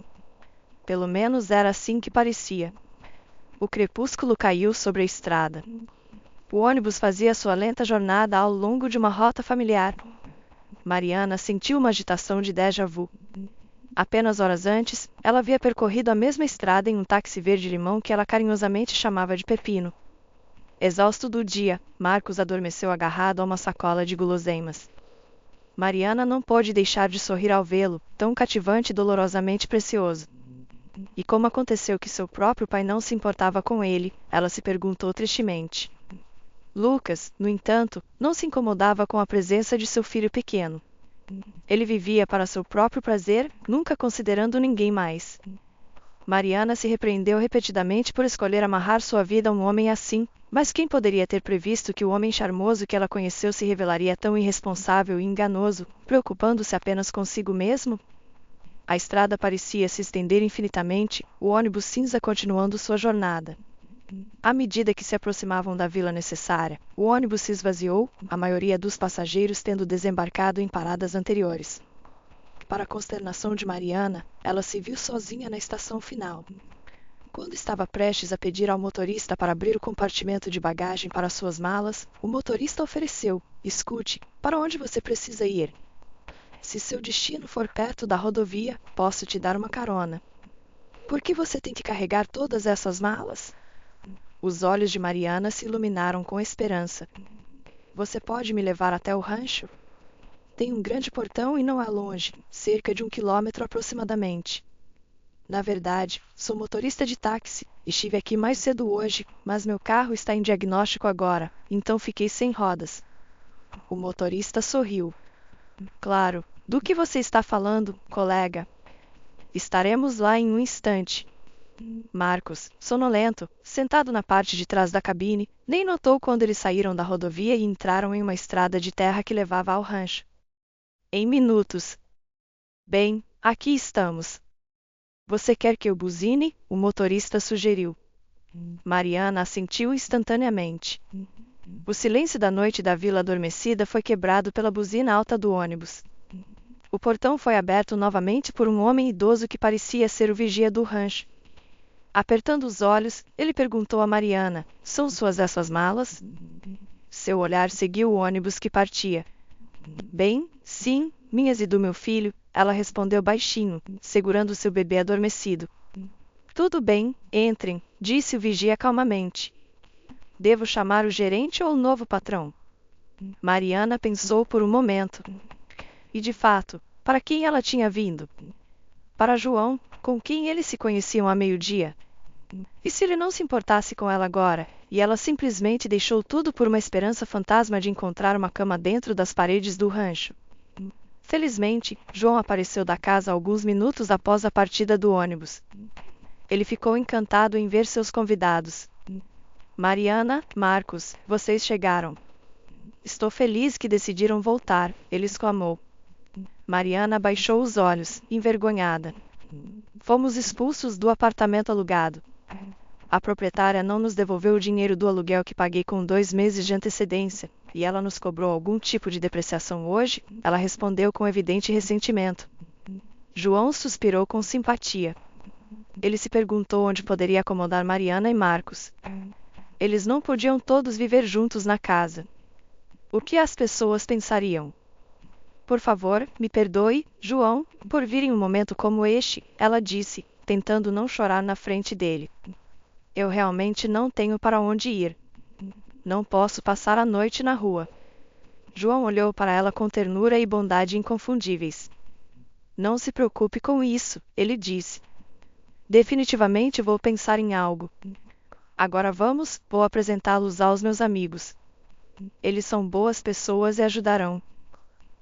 Pelo menos era assim que parecia. O crepúsculo caiu sobre a estrada. O ônibus fazia sua lenta jornada ao longo de uma rota familiar. Mariana sentiu uma agitação de déjà vu. Apenas horas antes, ela havia percorrido a mesma estrada em um táxi verde-limão que ela carinhosamente chamava de Pepino. Exausto do dia, Marcos adormeceu agarrado a uma sacola de guloseimas. Mariana não pôde deixar de sorrir ao vê-lo, tão cativante e dolorosamente precioso. E como aconteceu que seu próprio pai não se importava com ele, ela se perguntou tristemente. Lucas, no entanto, não se incomodava com a presença de seu filho pequeno. Ele vivia para seu próprio prazer, nunca considerando ninguém mais. Mariana se repreendeu repetidamente por escolher amarrar sua vida a um homem assim, mas quem poderia ter previsto que o homem charmoso que ela conheceu se revelaria tão irresponsável e enganoso, preocupando-se apenas consigo mesmo? A estrada parecia se estender infinitamente, o ônibus cinza continuando sua jornada. À medida que se aproximavam da vila necessária, o ônibus se esvaziou, a maioria dos passageiros tendo desembarcado em paradas anteriores. Para a consternação de Mariana, ela se viu sozinha na estação final. Quando estava prestes a pedir ao motorista para abrir o compartimento de bagagem para suas malas, o motorista ofereceu: escute, para onde você precisa ir? Se seu destino for perto da rodovia, posso te dar uma carona. Por que você tem que carregar todas essas malas? Os olhos de Mariana se iluminaram com esperança. Você pode me levar até o rancho? Tem um grande portão e não é longe, cerca de 1 quilômetro aproximadamente. Na verdade, sou motorista de táxi. Estive aqui mais cedo hoje, mas meu carro está em diagnóstico agora, então fiquei sem rodas. O motorista sorriu. Claro, do que você está falando, colega? Estaremos lá em um instante. Marcos, sonolento, sentado na parte de trás da cabine, nem notou quando eles saíram da rodovia e entraram em uma estrada de terra que levava ao rancho. Em minutos. Bem, aqui estamos. Você quer que eu buzine? O motorista sugeriu. Mariana assentiu instantaneamente. O silêncio da noite da vila adormecida foi quebrado pela buzina alta do ônibus. O portão foi aberto novamente por um homem idoso que parecia ser o vigia do rancho. Apertando os olhos, ele perguntou a Mariana: São suas essas malas? Seu olhar seguiu o ônibus que partia. Bem, sim, minhas e do meu filho, ela respondeu baixinho, segurando seu bebê adormecido. Tudo bem, entrem, disse o vigia calmamente. Devo chamar o gerente ou o novo patrão? Mariana pensou por um momento. E de fato, para quem ela tinha vindo? Para João, com quem eles se conheciam há meio-dia. E se ele não se importasse com ela agora, e ela simplesmente deixou tudo por uma esperança fantasma de encontrar uma cama dentro das paredes do rancho? Felizmente, João apareceu da casa alguns minutos após a partida do ônibus. Ele ficou encantado em ver seus convidados. Mariana, Marcos, vocês chegaram. Estou feliz que decidiram voltar, ele exclamou. Mariana baixou os olhos, envergonhada. Fomos expulsos do apartamento alugado. A proprietária não nos devolveu o dinheiro do aluguel que paguei com 2 meses de antecedência, e ela nos cobrou algum tipo de depreciação hoje? Ela respondeu com evidente ressentimento. João suspirou com simpatia. Ele se perguntou onde poderia acomodar Mariana e Marcos. Eles não podiam todos viver juntos na casa. O que as pessoas pensariam? Por favor, me perdoe, João, por vir em um momento como este, ela disse, tentando não chorar na frente dele. Eu realmente não tenho para onde ir. Não posso passar a noite na rua. João olhou para ela com ternura e bondade inconfundíveis. Não se preocupe com isso, ele disse. Definitivamente vou pensar em algo. Agora vou apresentá-los aos meus amigos. Eles são boas pessoas e ajudarão.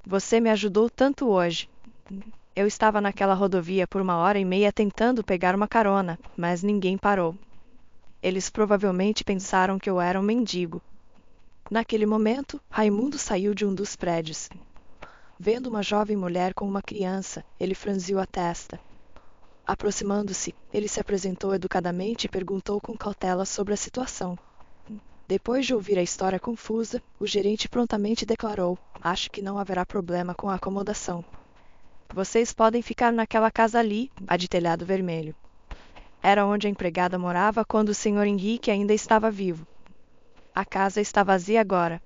Você me ajudou tanto hoje. Eu estava naquela rodovia por 1h30 tentando pegar uma carona, mas ninguém parou. Eles provavelmente pensaram que eu era um mendigo. Naquele momento, Raimundo saiu de um dos prédios. Vendo uma jovem mulher com uma criança, ele franziu a testa. Aproximando-se, ele se apresentou educadamente e perguntou com cautela sobre a situação. Depois de ouvir a história confusa, o gerente prontamente declarou: Acho que não haverá problema com a acomodação. Vocês podem ficar naquela casa ali, a de telhado vermelho. Era onde a empregada morava quando o Sr. Henrique ainda estava vivo. A casa está vazia agora.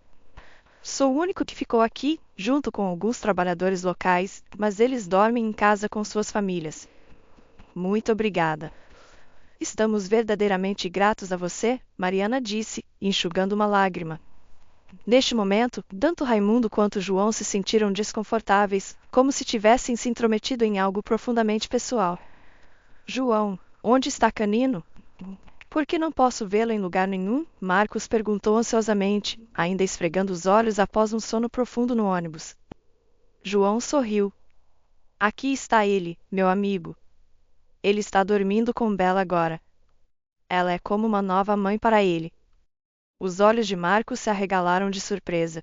Sou o único que ficou aqui, junto com alguns trabalhadores locais, mas eles dormem em casa com suas famílias. Muito obrigada. Estamos verdadeiramente gratos a você, Mariana disse, enxugando uma lágrima. Neste momento, tanto Raimundo quanto João se sentiram desconfortáveis, como se tivessem se intrometido em algo profundamente pessoal. João, onde está Canino? Por que não posso vê-lo em lugar nenhum? Marcos perguntou ansiosamente, ainda esfregando os olhos após um sono profundo no ônibus. João sorriu. Aqui está ele, meu amigo. Ele está dormindo com Bela agora. Ela é como uma nova mãe para ele. Os olhos de Marcos se arregalaram de surpresa.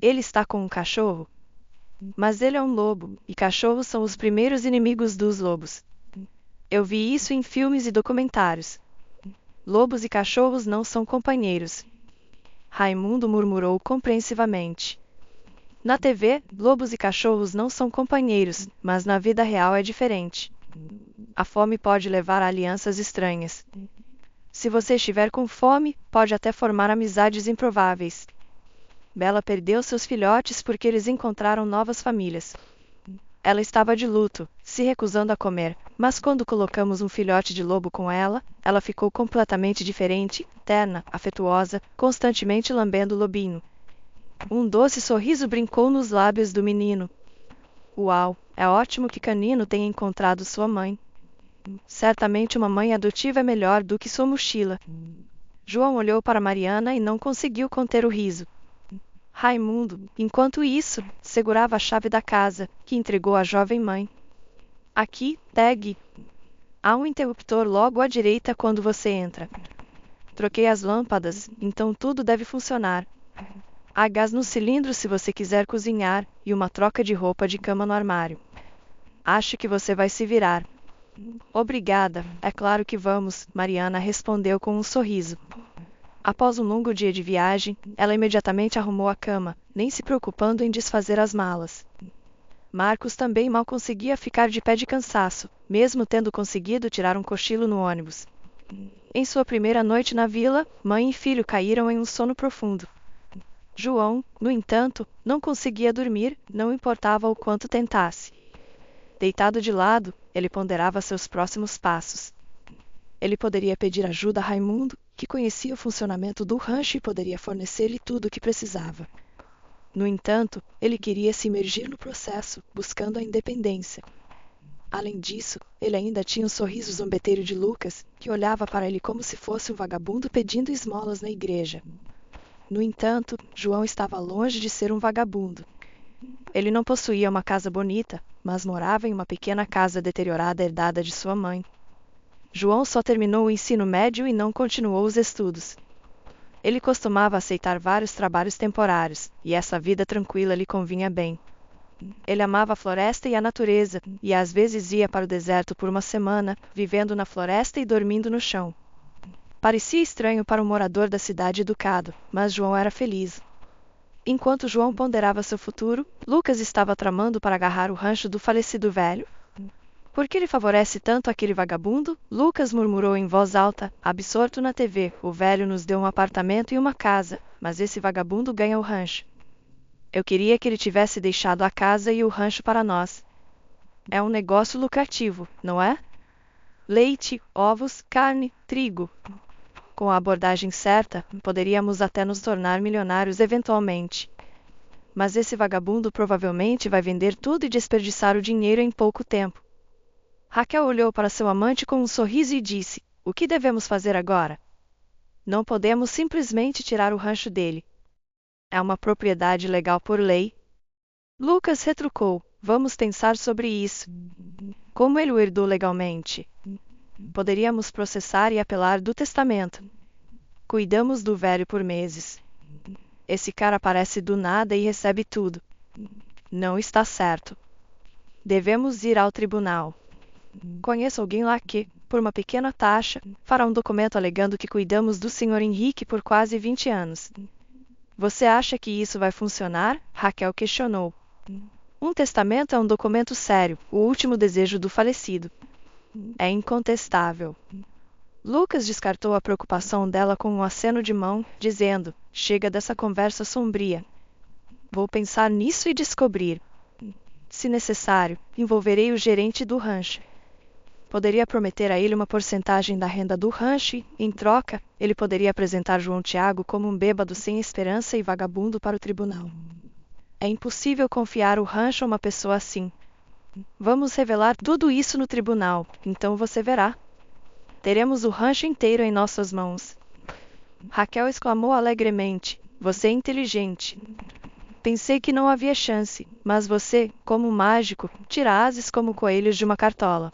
Ele está com um cachorro? Mas ele é um lobo, e cachorros são os primeiros inimigos dos lobos. Eu vi isso em filmes e documentários. Lobos e cachorros não são companheiros. Raimundo murmurou compreensivamente. Na TV, lobos e cachorros não são companheiros, mas na vida real é diferente. A fome pode levar a alianças estranhas. Se você estiver com fome, pode até formar amizades improváveis. Bela perdeu seus filhotes porque eles encontraram novas famílias. Ela estava de luto, se recusando a comer, mas quando colocamos um filhote de lobo com ela, ela ficou completamente diferente, terna, afetuosa, constantemente lambendo o lobinho. Um doce sorriso brincou nos lábios do menino. Uau, é ótimo que Canino tenha encontrado sua mãe. Certamente uma mãe adotiva é melhor do que sua mochila. João olhou para Mariana e não conseguiu conter o riso. Raimundo, enquanto isso, segurava a chave da casa, que entregou à jovem mãe. Aqui, pegue. Há um interruptor logo à direita quando você entra. Troquei as lâmpadas, então tudo deve funcionar. Há gás no cilindro se você quiser cozinhar, e uma troca de roupa de cama no armário. Acho que você vai se virar. Obrigada, é claro que vamos, Mariana respondeu com um sorriso. Após um longo dia de viagem, ela imediatamente arrumou a cama, nem se preocupando em desfazer as malas. Marcos também mal conseguia ficar de pé de cansaço, mesmo tendo conseguido tirar um cochilo no ônibus. Em sua primeira noite na vila, mãe e filho caíram em um sono profundo. João, no entanto, não conseguia dormir, não importava o quanto tentasse. Deitado de lado, ele ponderava seus próximos passos. Ele poderia pedir ajuda a Raimundo, que conhecia o funcionamento do rancho e poderia fornecer-lhe tudo o que precisava. No entanto, ele queria se imergir no processo, buscando a independência. Além disso, ele ainda tinha o sorriso zombeteiro de Lucas, que olhava para ele como se fosse um vagabundo pedindo esmolas na igreja. No entanto, João estava longe de ser um vagabundo. Ele não possuía uma casa bonita, mas morava em uma pequena casa deteriorada herdada de sua mãe. João só terminou o ensino médio e não continuou os estudos. Ele costumava aceitar vários trabalhos temporários, e essa vida tranquila lhe convinha bem. Ele amava a floresta e a natureza, e às vezes ia para o deserto por uma semana, vivendo na floresta e dormindo no chão. Parecia estranho para um morador da cidade educado, mas João era feliz. Enquanto João ponderava seu futuro, Lucas estava tramando para agarrar o rancho do falecido velho. Por que ele favorece tanto aquele vagabundo? Lucas murmurou em voz alta, absorto na TV. O velho nos deu um apartamento e uma casa, mas esse vagabundo ganha o rancho. Eu queria que ele tivesse deixado a casa e o rancho para nós. É um negócio lucrativo, não é? Leite, ovos, carne, trigo. Com a abordagem certa, poderíamos até nos tornar milionários eventualmente. Mas esse vagabundo provavelmente vai vender tudo e desperdiçar o dinheiro em pouco tempo. Raquel olhou para seu amante com um sorriso e disse: o que devemos fazer agora? Não podemos simplesmente tirar o rancho dele. É uma propriedade legal por lei. Lucas retrucou: vamos pensar sobre isso. Como ele o herdou legalmente? Poderíamos processar e apelar do testamento. Cuidamos do velho por meses. Esse cara aparece do nada e recebe tudo. Não está certo. Devemos ir ao tribunal. Conheço alguém lá que, por uma pequena taxa, fará um documento alegando que cuidamos do Sr. Henrique por quase 20 anos. Você acha que isso vai funcionar? Raquel questionou. Um testamento é um documento sério, o último desejo do falecido. É incontestável. Lucas descartou a preocupação dela com um aceno de mão, dizendo: chega dessa conversa sombria. Vou pensar nisso e descobrir. Se necessário, envolverei o gerente do rancho. Poderia prometer a ele uma porcentagem da renda do rancho e, em troca, ele poderia apresentar João Tiago como um bêbado sem esperança e vagabundo para o tribunal. É impossível confiar o rancho a uma pessoa assim. Vamos revelar tudo isso no tribunal, então você verá. Teremos o rancho inteiro em nossas mãos. Raquel exclamou alegremente: você é inteligente. Pensei que não havia chance, mas você, como mágico, tira ases como coelhos de uma cartola.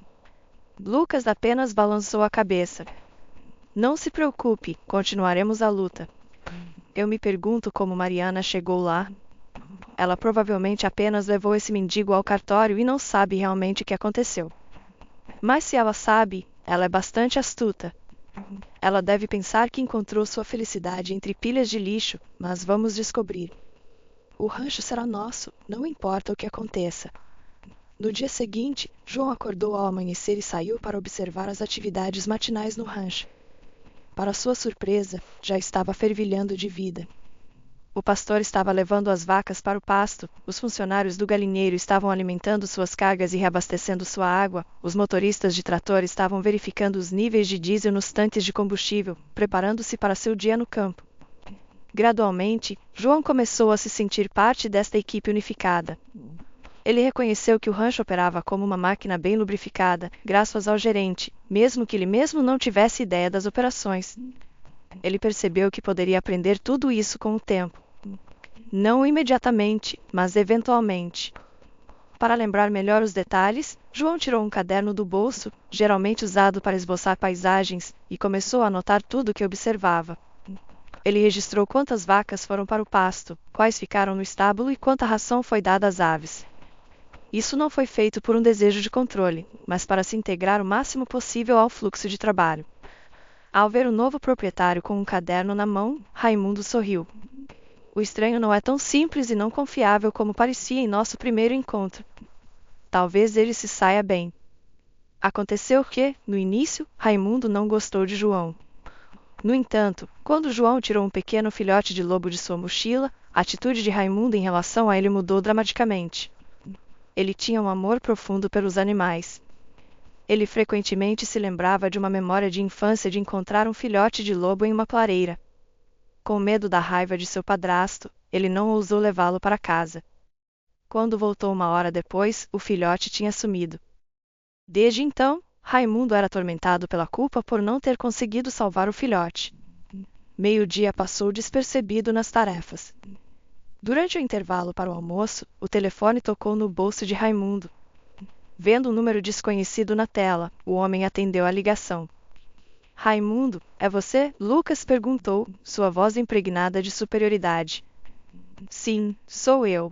Lucas apenas balançou a cabeça. Não se preocupe, continuaremos a luta. Eu me pergunto como Mariana chegou lá. Ela provavelmente apenas levou esse mendigo ao cartório e não sabe realmente o que aconteceu. Mas se ela sabe, ela é bastante astuta. Ela deve pensar que encontrou sua felicidade entre pilhas de lixo, mas vamos descobrir. O rancho será nosso, não importa o que aconteça. No dia seguinte, João acordou ao amanhecer e saiu para observar as atividades matinais no rancho. Para sua surpresa, já estava fervilhando de vida. O pastor estava levando as vacas para o pasto, os funcionários do galinheiro estavam alimentando suas cargas e reabastecendo sua água, os motoristas de trator estavam verificando os níveis de diesel nos tanques de combustível, preparando-se para seu dia no campo. Gradualmente, João começou a se sentir parte desta equipe unificada. Ele reconheceu que o rancho operava como uma máquina bem lubrificada, graças ao gerente, mesmo que ele mesmo não tivesse ideia das operações. Ele percebeu que poderia aprender tudo isso com o tempo. Não imediatamente, mas eventualmente. Para lembrar melhor os detalhes, João tirou um caderno do bolso, geralmente usado para esboçar paisagens, e começou a anotar tudo o que observava. Ele registrou quantas vacas foram para o pasto, quais ficaram no estábulo e quanta ração foi dada às aves. Isso não foi feito por um desejo de controle, mas para se integrar o máximo possível ao fluxo de trabalho. Ao ver o novo proprietário com um caderno na mão, Raimundo sorriu. O estranho não é tão simples e não confiável como parecia em nosso primeiro encontro. Talvez ele se saia bem. Aconteceu que, no início, Raimundo não gostou de João. No entanto, quando João tirou um pequeno filhote de lobo de sua mochila, a atitude de Raimundo em relação a ele mudou dramaticamente. Ele tinha um amor profundo pelos animais. Ele frequentemente se lembrava de uma memória de infância de encontrar um filhote de lobo em uma clareira. Com medo da raiva de seu padrasto, ele não ousou levá-lo para casa. Quando voltou uma hora depois, o filhote tinha sumido. Desde então, Raimundo era atormentado pela culpa por não ter conseguido salvar o filhote. Meio-dia passou despercebido nas tarefas. Durante o intervalo para o almoço, o telefone tocou no bolso de Raimundo. Vendo um número desconhecido na tela, o homem atendeu a ligação. Raimundo, é você? Lucas perguntou, sua voz impregnada de superioridade. Sim, sou eu.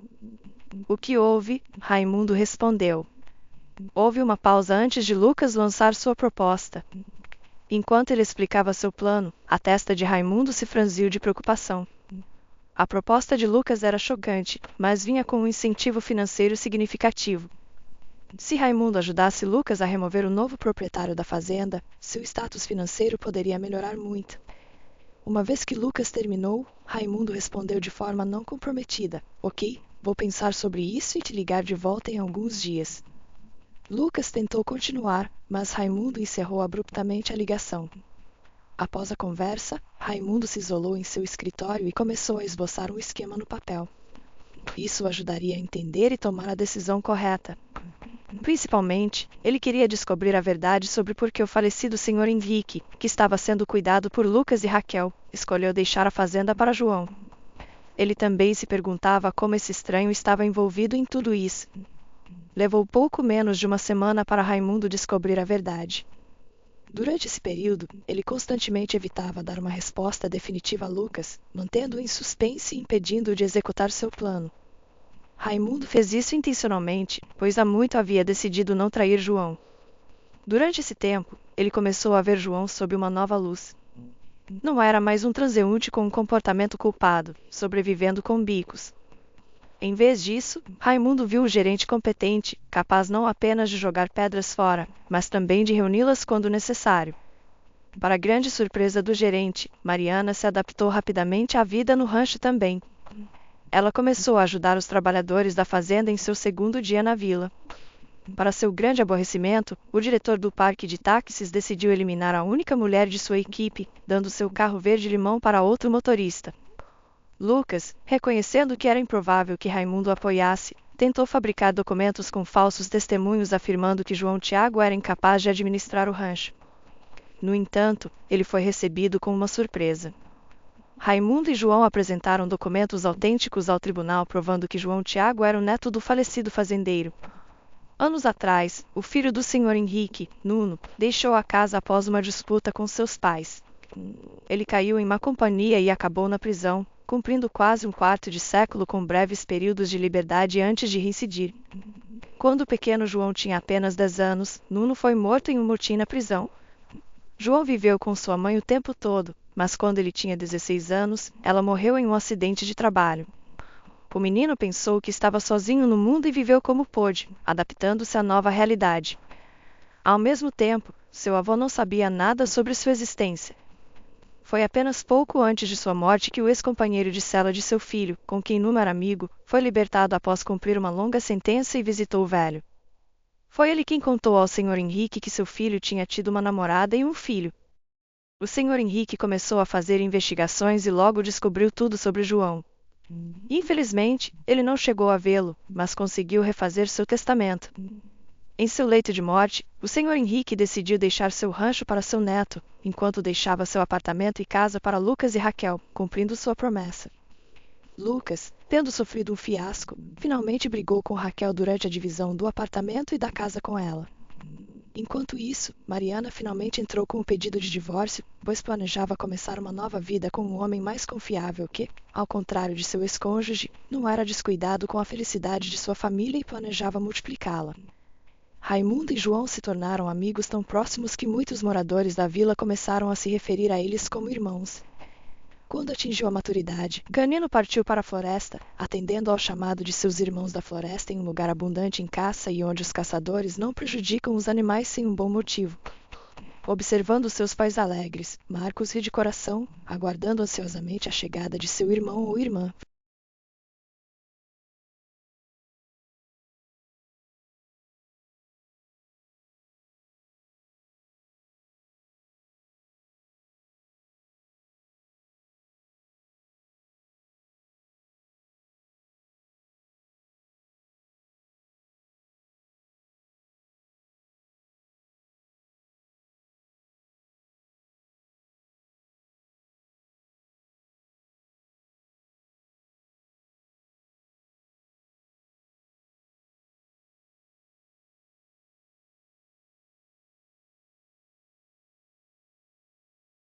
O que houve? Raimundo respondeu. Houve uma pausa antes de Lucas lançar sua proposta. Enquanto ele explicava seu plano, a testa de Raimundo se franziu de preocupação. A proposta de Lucas era chocante, mas vinha com um incentivo financeiro significativo. Se Raimundo ajudasse Lucas a remover o novo proprietário da fazenda, seu status financeiro poderia melhorar muito. Uma vez que Lucas terminou, Raimundo respondeu de forma não comprometida. Ok, vou pensar sobre isso e te ligar de volta em alguns dias. Lucas tentou continuar, mas Raimundo encerrou abruptamente a ligação. Após a conversa, Raimundo se isolou em seu escritório e começou a esboçar um esquema no papel. Isso ajudaria a entender e tomar a decisão correta. Principalmente, ele queria descobrir a verdade sobre por que o falecido Sr. Henrique, que estava sendo cuidado por Lucas e Raquel, escolheu deixar a fazenda para João. Ele também se perguntava como esse estranho estava envolvido em tudo isso. Levou pouco menos de uma semana para Raimundo descobrir a verdade. Durante esse período, ele constantemente evitava dar uma resposta definitiva a Lucas, mantendo-o em suspense e impedindo-o de executar seu plano. Raimundo fez isso intencionalmente, pois há muito havia decidido não trair João. Durante esse tempo, ele começou a ver João sob uma nova luz. Não era mais um transeunte com um comportamento culpado, sobrevivendo com bicos. Em vez disso, Raimundo viu um gerente competente, capaz não apenas de jogar pedras fora, mas também de reuni-las quando necessário. Para grande surpresa do gerente, Mariana se adaptou rapidamente à vida no rancho também. Ela começou a ajudar os trabalhadores da fazenda em seu segundo dia na vila. Para seu grande aborrecimento, o diretor do parque de táxis decidiu eliminar a única mulher de sua equipe, dando seu carro verde-limão para outro motorista. Lucas, reconhecendo que era improvável que Raimundo o apoiasse, tentou fabricar documentos com falsos testemunhos afirmando que João Tiago era incapaz de administrar o rancho. No entanto, ele foi recebido com uma surpresa. Raimundo e João apresentaram documentos autênticos ao tribunal provando que João Tiago era o neto do falecido fazendeiro. Anos atrás, o filho do Sr. Henrique, Nuno, deixou a casa após uma disputa com seus pais. Ele caiu em má companhia e acabou na prisão, cumprindo quase um quarto de século com breves períodos de liberdade antes de reincidir. Quando o pequeno João tinha apenas 10 anos, Nuno foi morto em um motim na prisão. João viveu com sua mãe o tempo todo, mas quando ele tinha 16 anos, ela morreu em um acidente de trabalho. O menino pensou que estava sozinho no mundo e viveu como pôde, adaptando-se à nova realidade. Ao mesmo tempo, seu avô não sabia nada sobre sua existência. Foi apenas pouco antes de sua morte que o ex-companheiro de cela de seu filho, com quem Numa era amigo, foi libertado após cumprir uma longa sentença e visitou o velho. Foi ele quem contou ao Sr. Henrique que seu filho tinha tido uma namorada e um filho. O Sr. Henrique começou a fazer investigações e logo descobriu tudo sobre João. Infelizmente, ele não chegou a vê-lo, mas conseguiu refazer seu testamento. Em seu leito de morte, o Sr. Henrique decidiu deixar seu rancho para seu neto, enquanto deixava seu apartamento e casa para Lucas e Raquel, cumprindo sua promessa. Lucas, tendo sofrido um fiasco, finalmente brigou com Raquel durante a divisão do apartamento e da casa com ela. Enquanto isso, Mariana finalmente entrou com o pedido de divórcio, pois planejava começar uma nova vida com um homem mais confiável que, ao contrário de seu ex-cônjuge, não era descuidado com a felicidade de sua família e planejava multiplicá-la. Raimundo e João se tornaram amigos tão próximos que muitos moradores da vila começaram a se referir a eles como irmãos. Quando atingiu a maturidade, Canino partiu para a floresta, atendendo ao chamado de seus irmãos da floresta em um lugar abundante em caça e onde os caçadores não prejudicam os animais sem um bom motivo. Observando seus pais alegres, Marcos ri de coração, aguardando ansiosamente a chegada de seu irmão ou irmã.